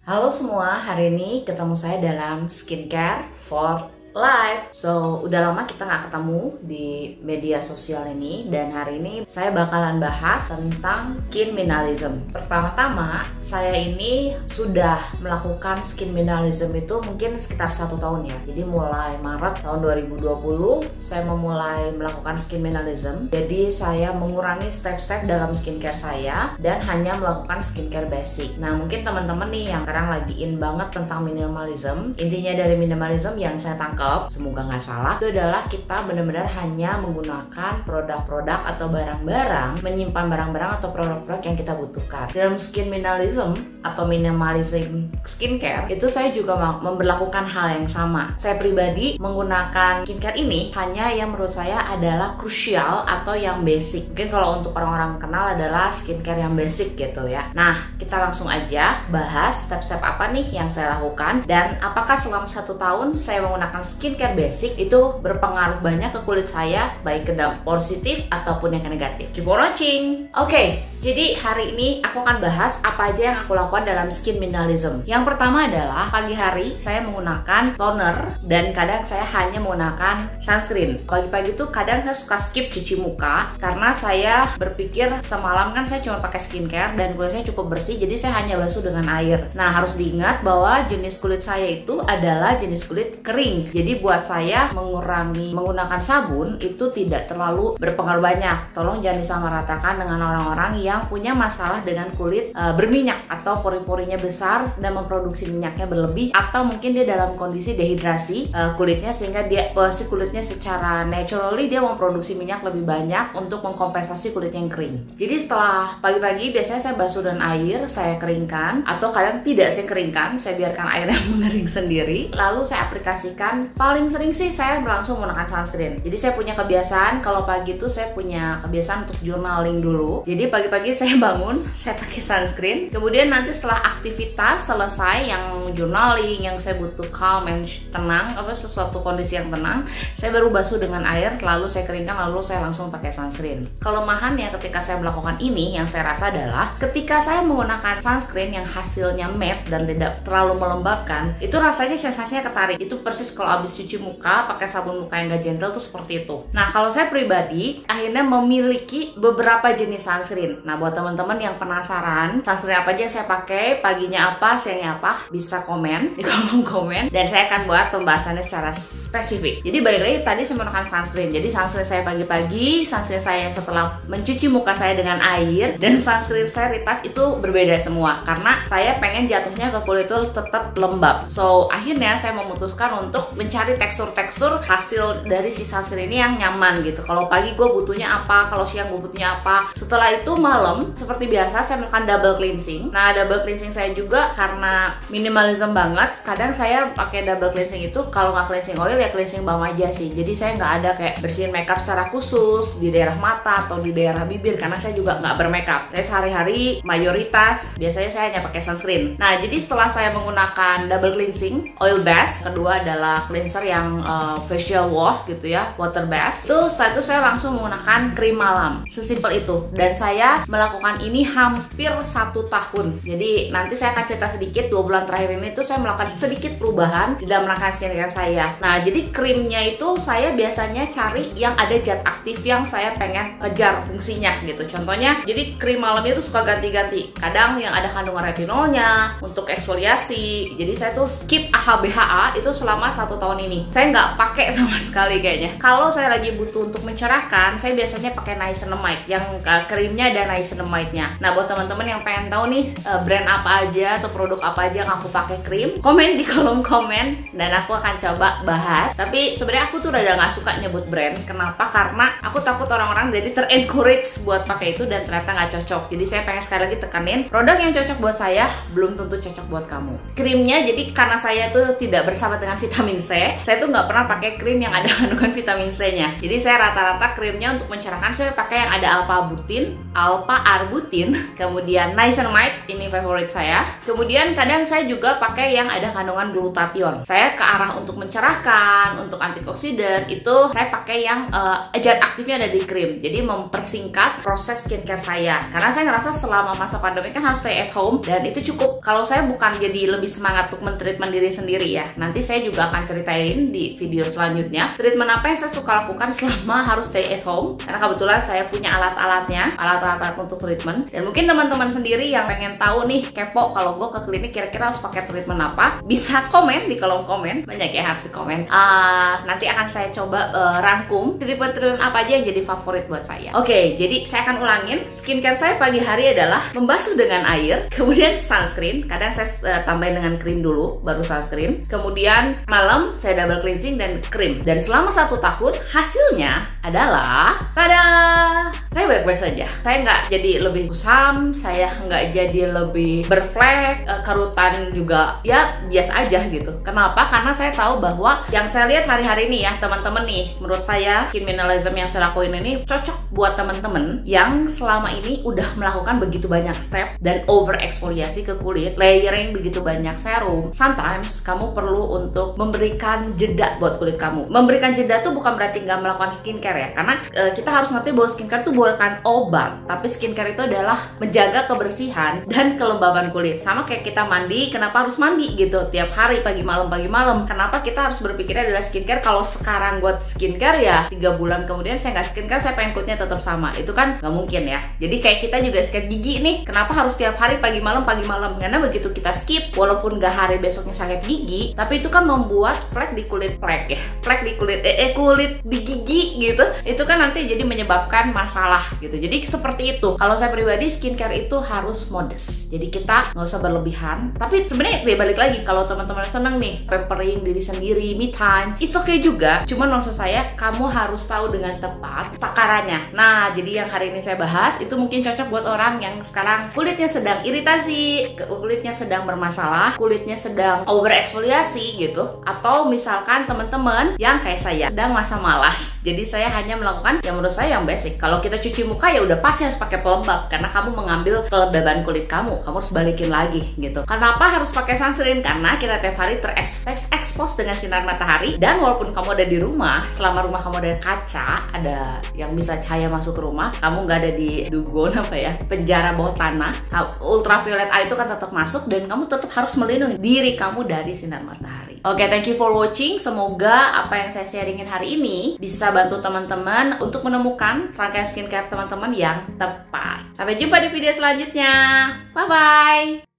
Halo semua, hari ini ketemu saya dalam Skincare for Life. So, udah lama kita nggak ketemu di media sosial ini, dan hari ini saya bakalan bahas tentang skin minimalism. Pertama-tama, saya ini sudah melakukan skin minimalism itu mungkin sekitar 1 tahun ya. Jadi mulai Maret tahun 2020, saya memulai melakukan skin minimalism. Jadi saya mengurangi step-step dalam skincare saya dan hanya melakukan skincare basic. Nah, mungkin teman-teman nih yang sekarang lagi in banget tentang minimalism. Intinya dari minimalism yang saya tangkap, semoga nggak salah, itu adalah kita benar-benar hanya menggunakan produk-produk atau barang-barang, menyimpan barang-barang atau produk-produk yang kita butuhkan. Dalam skin minimalism atau minimalism skincare, itu saya juga memberlakukan hal yang sama. Saya pribadi menggunakan skincare ini hanya yang menurut saya adalah krusial atau yang basic. Mungkin kalau untuk orang-orang kenal adalah skincare yang basic gitu ya. Nah, kita langsung aja bahas step-step apa nih yang saya lakukan, dan apakah selama 1 tahun saya menggunakan skincare basic itu berpengaruh banyak ke kulit saya, baik ke positif ataupun yang negatif. Keep on watching. Oke, jadi hari ini aku akan bahas apa aja yang aku lakukan dalam skin minimalism. Yang pertama adalah pagi hari saya menggunakan toner, dan kadang saya hanya menggunakan sunscreen. Pagi-pagi tuh kadang saya suka skip cuci muka karena saya berpikir semalam kan saya cuma pakai skincare dan kulit saya cukup bersih, jadi saya hanya basuh dengan air. Nah, harus diingat bahwa jenis kulit saya itu adalah jenis kulit kering. Jadi buat saya mengurangi menggunakan sabun itu tidak terlalu berpengaruh banyak. Tolong jangan disamaratakan dengan orang-orang yang punya masalah dengan kulit berminyak atau pori-porinya besar dan memproduksi minyaknya berlebih, atau mungkin dia dalam kondisi dehidrasi kulitnya, sehingga dia si kulitnya secara naturally dia memproduksi minyak lebih banyak untuk mengkompensasi kulit yang kering. Jadi setelah pagi-pagi biasanya saya basuh dengan air, saya keringkan, atau kadang tidak saya keringkan, saya biarkan airnya mengering sendiri, lalu saya aplikasikan. Paling sering sih saya langsung menggunakan sunscreen. Jadi saya punya kebiasaan kalau pagi itu saya punya kebiasaan untuk journaling dulu. Jadi pagi-pagi saya bangun, saya pakai sunscreen. Kemudian nanti setelah aktivitas selesai yang journaling, yang saya butuh calm and tenang, sesuatu kondisi yang tenang, saya baru basuh dengan air, lalu saya keringkan, lalu saya langsung pakai sunscreen. Kelemahannya ketika saya melakukan ini yang saya rasa adalah ketika saya menggunakan sunscreen yang hasilnya matte dan tidak terlalu melembabkan, itu rasanya sensasinya ketarik. Itu persis kalau habis cuci muka pakai sabun muka yang gak gentle tuh seperti itu. Nah, kalau saya pribadi akhirnya memiliki beberapa jenis sunscreen. Nah, buat teman-teman yang penasaran sunscreen apa aja yang saya pakai, paginya apa, siangnya apa, bisa komen di kolom komen dan saya akan buat pembahasannya secara spesifik. Jadi balik lagi, tadi saya menggunakan sunscreen. Jadi sunscreen saya pagi-pagi, sunscreen saya setelah mencuci muka saya dengan air, dan sunscreen saya retouch itu berbeda semua karena saya pengen jatuhnya ke kulit itu tetap lembab. So, akhirnya saya memutuskan untuk mencari tekstur-tekstur hasil dari si sunscreen ini yang nyaman gitu. Kalau pagi gue butuhnya apa, kalau siang gue butuhnya apa. Setelah itu malam, seperti biasa saya melakukan double cleansing. Nah, double cleansing saya juga karena minimalism banget, kadang saya pakai double cleansing itu kalau nggak cleansing oil ya cleansing balm aja sih. Jadi saya nggak ada kayak bersihin makeup secara khusus di daerah mata atau di daerah bibir karena saya juga nggak bermakeup. Saya sehari-hari mayoritas biasanya saya hanya pakai sunscreen. Nah, jadi setelah saya menggunakan double cleansing, oil based, kedua adalah cleanser yang facial wash gitu ya, water based. Setelah itu saya langsung menggunakan krim malam. Sesimpel itu. Dan saya melakukan ini hampir 1 tahun. Jadi nanti saya akan cerita sedikit 2 bulan terakhir ini tuh saya melakukan sedikit perubahan di dalam rangka skincare saya. Nah, jadi krimnya itu saya biasanya cari yang ada zat aktif yang saya pengen kejar fungsinya gitu. Contohnya, jadi krim malamnya tuh suka ganti-ganti. Kadang yang ada kandungan retinolnya untuk eksfoliasi. Jadi saya tuh skip AHA BHA itu selama 1 tahun ini. Saya nggak pakai sama sekali kayaknya. Kalau saya lagi butuh untuk mencerahkan, saya biasanya pakai niacinamide yang krimnya ada niacinamide-nya. Nah, buat teman-teman yang pengen tahu nih brand apa aja atau produk apa aja yang aku pakai krim, komen di kolom komen dan aku akan coba bahas. Tapi sebenarnya aku tuh rada nggak suka nyebut brand. Kenapa? Karena aku takut orang-orang jadi ter-encourage buat pakai itu dan ternyata nggak cocok. Jadi saya pengen sekali lagi tekanin, produk yang cocok buat saya belum tentu cocok buat kamu. Krimnya, jadi karena saya tuh tidak bersahabat dengan vitamin C, saya tuh nggak pernah pakai krim yang ada kandungan vitamin C-nya. Jadi saya rata-rata krimnya untuk mencerahkan saya pakai yang ada alpha Arbutin, kemudian niacinamide, ini favorit saya. Kemudian kadang saya juga pakai yang ada kandungan glutathione. Saya ke arah untuk mencerahkan, untuk antioksidan, itu saya pakai yang zat aktifnya ada di krim. Jadi mempersingkat proses skincare saya. Karena saya ngerasa selama masa pandemi kan harus stay at home, dan itu cukup. Kalau saya bukan jadi lebih semangat untuk men-treatment diri sendiri ya. Nanti saya juga akan ceritain di video selanjutnya treatment apa yang saya suka lakukan selama harus stay at home. Karena kebetulan saya punya alat-alatnya, alat-alat untuk treatment. Dan mungkin teman-teman sendiri yang pengen tahu nih, kepo kalau gue ke klinik kira-kira harus pakai treatment apa, bisa komen di kolom komen. Banyak ya harus komen. Nanti akan saya coba rangkum treatment apa aja yang jadi favorit buat saya. Oke, jadi saya akan ulangin. Skincare saya pagi hari adalah membasuh dengan air, kemudian sunscreen. Kadang saya tambahin dengan krim dulu, baru sunscreen. Kemudian malam saya double cleansing dan krim. Dan selama 1 tahun hasilnya adalah, tada! Saya baik-baik saja. Saya nggak jadi lebih kusam, saya nggak jadi lebih berflek, kerutan juga ya biasa aja gitu. Kenapa? Karena saya tahu bahwa yang saya lihat hari-hari ini ya teman-teman nih, menurut saya skin minimalism yang saya lakuin ini cocok buat teman-teman yang selama ini udah melakukan begitu banyak step dan over eksfoliasi ke kulit, layering begitu banyak serum. Sometimes kamu perlu untuk memberikan jeda buat kulit kamu. Memberikan jeda tuh bukan berarti nggak melakukan skincare ya, karena kita harus ngerti bahwa skincare tuh bukan obat, tapi skincare itu adalah menjaga kebersihan dan kelembaban kulit. Sama kayak kita mandi, kenapa harus mandi gitu tiap hari pagi malam. Kenapa kita harus berpikirnya adalah skincare? Kalau sekarang buat skincare ya 3 bulan kemudian saya nggak skincare, saya pengen kulitnya tetap sama, itu kan nggak mungkin ya. Jadi kayak kita juga sikat gigi nih, kenapa harus tiap hari pagi malam? Karena begitu kita skip, walaupun nggak hari besoknya sakit gigi, tapi itu kan membuat flek di kulit, kulit di gigi gitu. Itu kan nanti jadi menyebabkan masalah gitu. Jadi seperti itu. Kalau saya pribadi, skincare itu harus modest. Jadi kita nggak usah berlebihan. Tapi sebenarnya balik lagi, kalau teman-teman seneng nih pampering diri sendiri, me time, it's okay juga. Cuman maksud saya, kamu harus tahu dengan tepat takarannya. Nah, jadi yang hari ini saya bahas itu mungkin cocok buat orang yang sekarang kulitnya sedang iritasi, kulitnya sedang bermasalah, kulitnya sedang over eksfoliasi gitu. Atau misalkan teman-teman yang kayak saya sedang masa malas. Jadi saya hanya melakukan yang menurut saya yang basic. Kalau kita cuci muka ya udah pasti harus pakai pelembab, karena kamu mengambil kelembaban kulit kamu harus balikin lagi gitu. Kenapa harus pakai sunscreen? Karena kita tiap hari terekspos dengan sinar matahari, dan walaupun kamu ada di rumah, selama rumah kamu ada kaca, ada yang bisa cahaya masuk ke rumah, kamu nggak ada di dugon penjara bawah tanah, ultraviolet A itu kan tetap masuk, dan kamu tetap harus melindungi diri kamu dari sinar matahari. Oke, thank you for watching. Semoga apa yang saya sharingin hari ini bisa bantu teman-teman untuk menemukan rangkaian skincare teman-teman yang tepat. Sampai jumpa di video selanjutnya. Bye-bye!